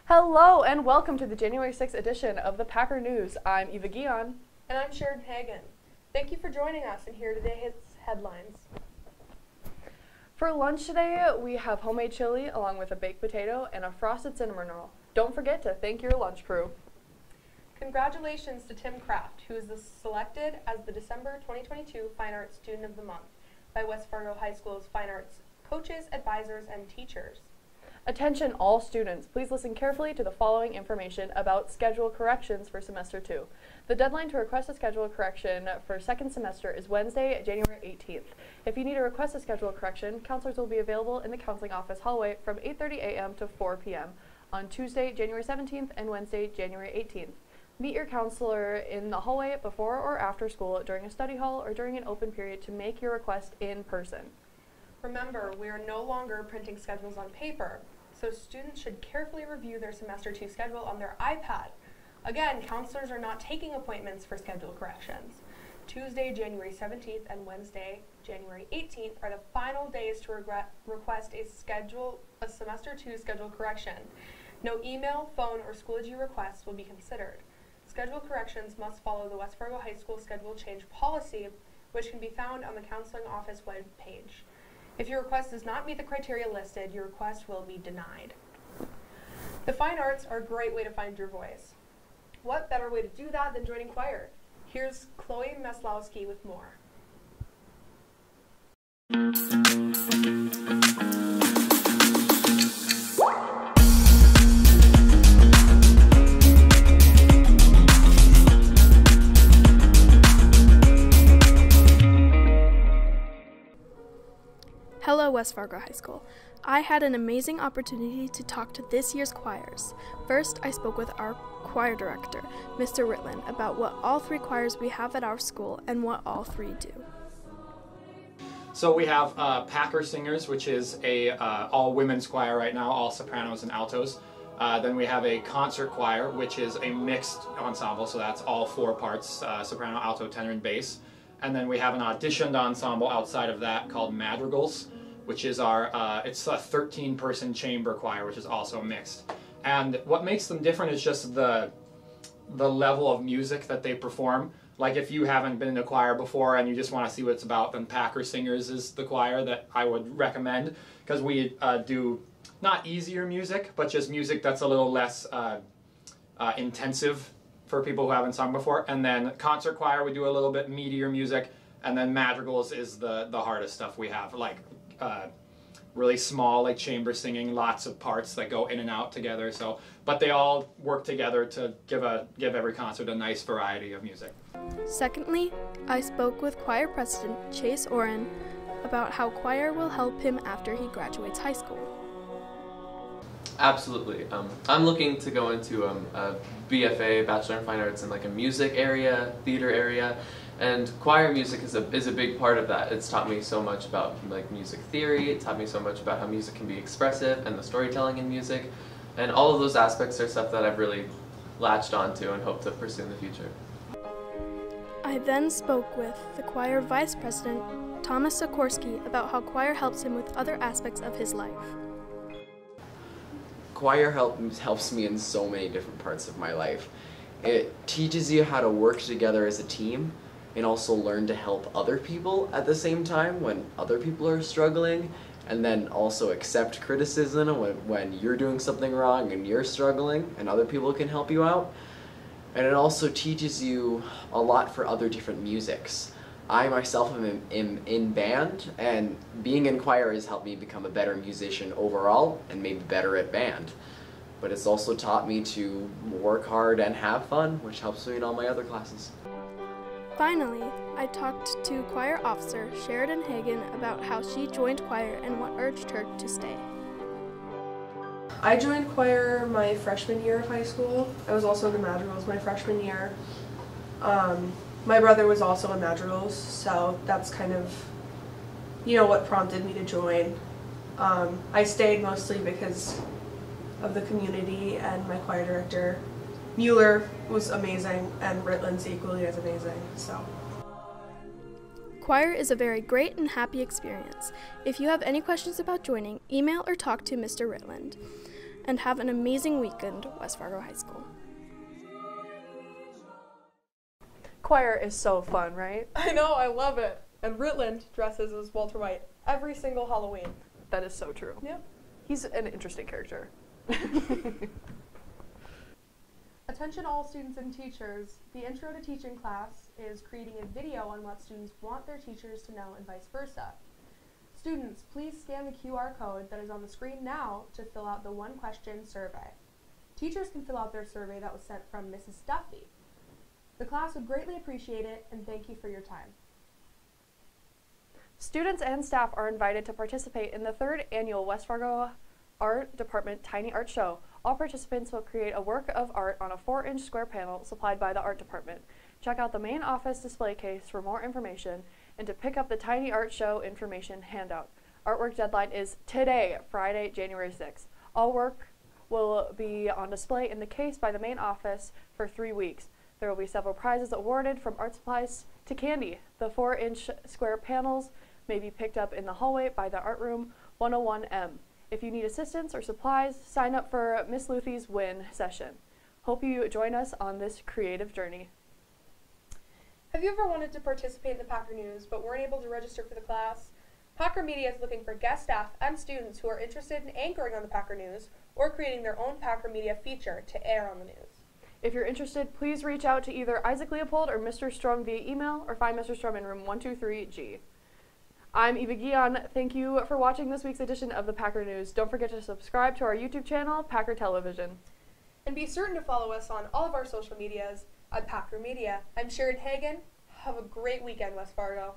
Hello and welcome to the January 6th edition of the Packer News. I'm Eva Guion. And I'm Sheridan Hagan. Thank you for joining us, and here are today's headlines. For lunch today, we have homemade chili along with a baked potato and a frosted cinnamon roll. Don't forget to thank your lunch crew. Congratulations to Tim Kraft, who is selected as the December 2022 Fine Arts Student of the Month by West Fargo High School's Fine Arts coaches, advisors, and teachers. Attention all students, please listen carefully to the following information about schedule corrections for semester 2. The deadline to request a schedule correction for second semester is Wednesday, January 18th. If you need to request a schedule correction, counselors will be available in the counseling office hallway from 8:30 a.m. to 4 p.m. on Tuesday, January 17th and Wednesday, January 18th. Meet your counselor in the hallway before or after school during a study hall or during an open period to make your request in person. Remember, we are no longer printing schedules on paper, so students should carefully review their semester 2 schedule on their iPad. Again, counselors are not taking appointments for schedule corrections. Tuesday, January 17th and Wednesday, January 18th are the final days to request a semester 2 schedule correction. No email, phone, or Schoology requests will be considered. Schedule corrections must follow the West Fargo High School schedule change policy, which can be found on the counseling office webpage. If your request does not meet the criteria listed, your request will be denied. The fine arts are a great way to find your voice. What better way to do that than joining choir? Here's Chloe Meslowski with more. Hello, West Fargo High School. I had an amazing opportunity to talk to this year's choirs. First, I spoke with our choir director, Mr. Ritland, about what all three choirs we have at our school and what all three do. So we have Packer Singers, which is a all-women's choir right now, all sopranos and altos. Then we have a concert choir, which is a mixed ensemble, so that's all four parts, soprano, alto, tenor, and bass. And then we have an auditioned ensemble outside of that called Madrigals, which is it's a 13-person chamber choir, which is also mixed. And what makes them different is just the level of music that they perform. Like if you haven't been in a choir before and you just want to see what it's about, then Packer Singers is the choir that I would recommend, because we do not easier music, but just music that's a little less intensive for people who haven't sung before. And then concert choir, we do a little bit meatier music, and then madrigals is the hardest stuff we have, like really small, like chamber singing, lots of parts that go in and out together. So, but they all work together to give every concert a nice variety of music. Secondly, I spoke with choir president Chase Oren about how choir will help him after he graduates high school. Absolutely. I'm looking to go into a BFA, Bachelor in Fine Arts, in like a music area, theater area, and choir music is a big part of that. It's taught me so much about like music theory. It taught me so much about how music can be expressive and the storytelling in music, and all of those aspects are stuff that I've really latched onto and hope to pursue in the future. I then spoke with the choir vice president, Thomas Sikorsky, about how choir helps him with other aspects of his life. Choir helps me in so many different parts of my life. It teaches you how to work together as a team and also learn to help other people at the same time when other people are struggling, and then also accept criticism when you're doing something wrong and you're struggling and other people can help you out. And it also teaches you a lot for other different musics. I myself am in band, and being in choir has helped me become a better musician overall and maybe better at band. But it's also taught me to work hard and have fun, which helps me in all my other classes. Finally, I talked to choir officer Sheridan Hagan about how she joined choir and what urged her to stay. I joined choir my freshman year of high school. I was also in the Madrigals my freshman year. My brother was also in Madrigals, so that's kind of, what prompted me to join. I stayed mostly because of the community, and my choir director, Mueller, was amazing, and Ritland's equally as amazing, so. Choir is a very great and happy experience. If you have any questions about joining, email or talk to Mr. Ritland. and have an amazing weekend, West Fargo High School. Choir is so fun, right? I know, I love it. And Ritland dresses as Walter White every single Halloween. That is so true. Yep. He's an interesting character. Attention all students and teachers. The Intro to Teaching class is creating a video on what students want their teachers to know and vice versa. Students, please scan the QR code that is on the screen now to fill out the one-question survey. Teachers can fill out their survey that was sent from Mrs. Duffy. The class would greatly appreciate it, and thank you for your time. Students and staff are invited to participate in the 3rd annual West Fargo Art Department Tiny Art Show. All participants will create a work of art on a 4-inch square panel supplied by the art department. Check out the main office display case for more information and to pick up the Tiny Art Show information handout. Artwork deadline is today, Friday, January 6th. All work will be on display in the case by the main office for 3 weeks. There will be several prizes awarded, from art supplies to candy. The 4-inch square panels may be picked up in the hallway by the Art Room 101M. If you need assistance or supplies, sign up for Miss Luthie's Win session. Hope you join us on this creative journey. Have you ever wanted to participate in the Packer News but weren't able to register for the class? Packer Media is looking for guest staff and students who are interested in anchoring on the Packer News or creating their own Packer Media feature to air on the news. If you're interested, please reach out to either Isaac Leopold or Mr. Strom via email, or find Mr. Strom in room 123G. I'm Eva Guion. Thank you for watching this week's edition of the Packer News. Don't forget to subscribe to our YouTube channel, Packer Television. And be certain to follow us on all of our social medias at Packer Media. I'm Sharon Hagan. Have a great weekend, West Fargo.